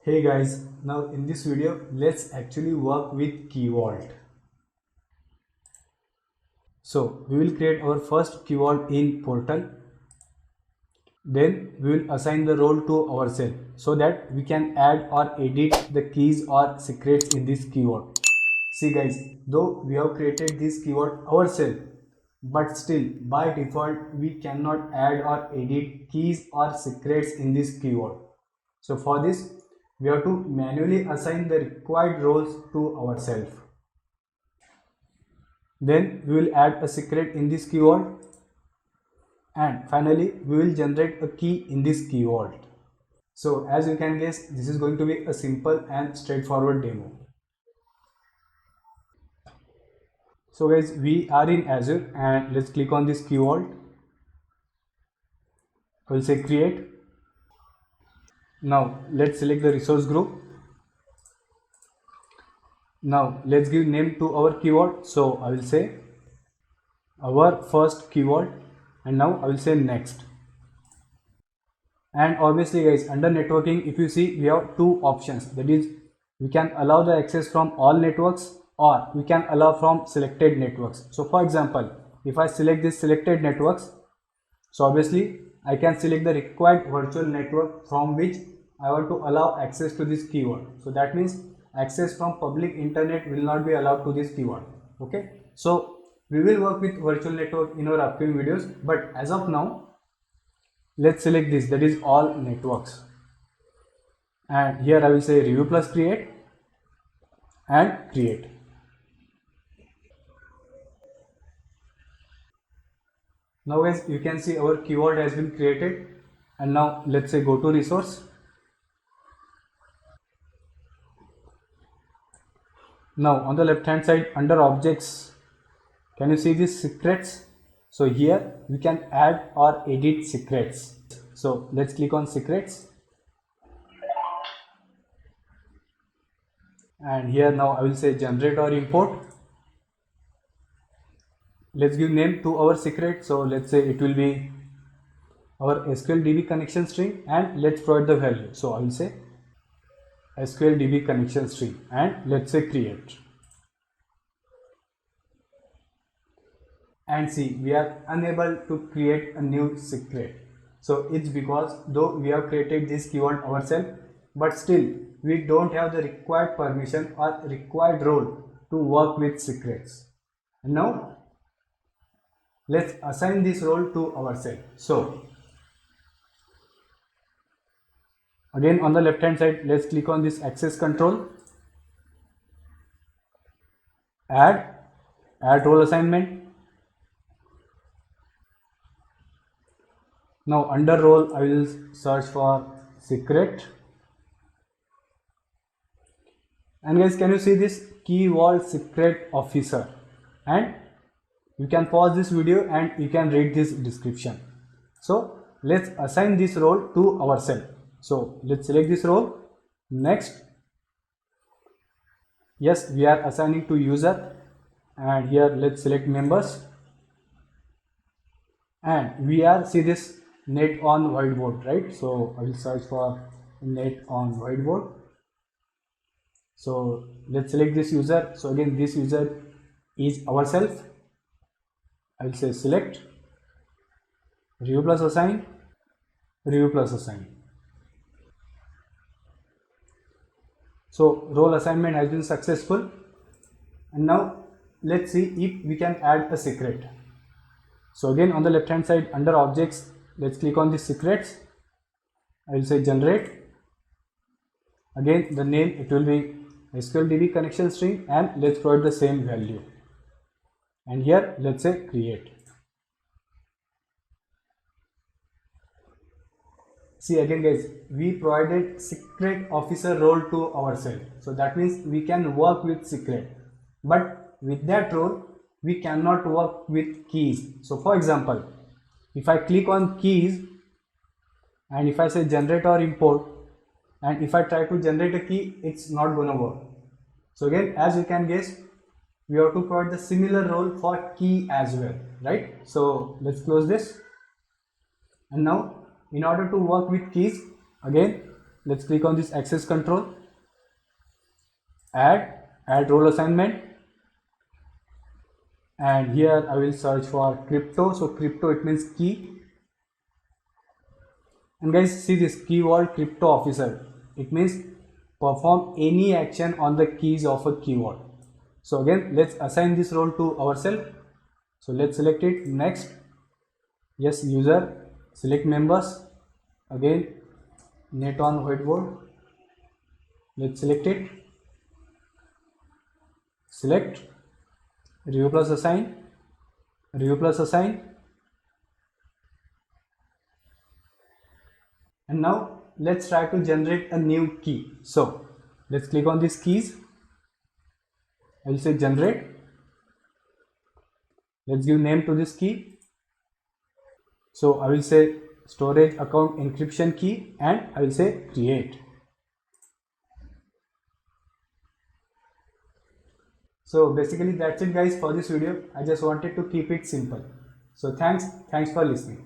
Hey guys, now in this video let's actually work with Key Vault. So we will create our first Key Vault in portal. Then we will assign the role to ourselves so that we can add or edit the keys or secrets in this Key Vault. See guys, though we have created this Key Vault ourselves, but still by default we cannot add or edit keys or secrets in this Key Vault. So for this we have to manually assign the required roles to ourselves. Then we will add a secret in this Key Vault, and finally we will generate a key in this Key Vault. So as you can guess, this is going to be a simple and straightforward demo. So guys, we are in Azure and let's click on this Key Vault. I will say create. Now let's select the resource group. Now let's give name to our Key Vault. So I will say our first Key Vault, and now I will say next. And obviously guys, under networking, if you see, we have two options. That is, we can allow the access from all networks or we can allow from selected networks. So for example, if I select this selected networks, so obviously I can select the required virtual network from which I want to allow access to this Key Vault. So that means access from public internet will not be allowed to this Key Vault. Okay, so we will work with virtual network in our upcoming videos, but as of now let's select this, that is all networks, and here I will say review plus create and create. Now guys, you can see our Key Vault has been created, and now let's say go to resource. Now on the left hand side under objects, can you see these secrets? So here we can add or edit secrets. So let's click on secrets, and here now I will say generate or import. Let's give name to our secret. So let's say it will be our SQLDB connection string, and let's provide the value. So I will say SQLDB connection string, and let's say create. And see, we are unable to create a new secret. So it's because though we have created this Key Vault ourselves, but still we don't have the required permission or required role to work with secrets. And now let's assign this role to ourselves. So again on the left hand side, let's click on this access control, add role assignment. Now under role I will search for secret, and guys, can you see this Key Vault secret officer? And you can pause this video and you can read this description. So let's assign this role to ourselves. So let's select this role. Next, yes, we are assigning to user, and here let's select members, and we are see this net on whiteboard, right? So I will search for net on whiteboard. So let's select this user. So again, this user is ourselves. I will say select review plus assign, review plus assign. So role assignment has been successful, and now let's see if we can add a secret. So again on the left hand side under objects, let's click on the secrets. I will say generate. Again the name, it will be SQLDB connection string, and let's provide the same value, and here let's say create. See again guys, we provided secret officer role to ourselves, so that means we can work with secret, but with that role we cannot work with keys. So for example, if I click on keys and if I say generate or import, and if I try to generate a key, it's not gonna work. So again, as you can guess, we have to provide the similar role for key as well, right? So let's close this, and now in order to work with keys, again let's click on this access control, add role assignment, and here I will search for crypto. So crypto, it means key. And guys, see this key vault crypto officer, it means perform any action on the keys of a key vault. So again, let's assign this role to ourselves. So let's select it. Next, yes, user, select members, again net on whiteboard, let's select it, select, review plus assign, review plus assign, and now let's try to generate a new key. So let's click on these keys, I will say generate, let's give name to this key. So I will say storage account encryption key, and I will say create. So basically that's it guys for this video. I just wanted to keep it simple. So thanks for listening.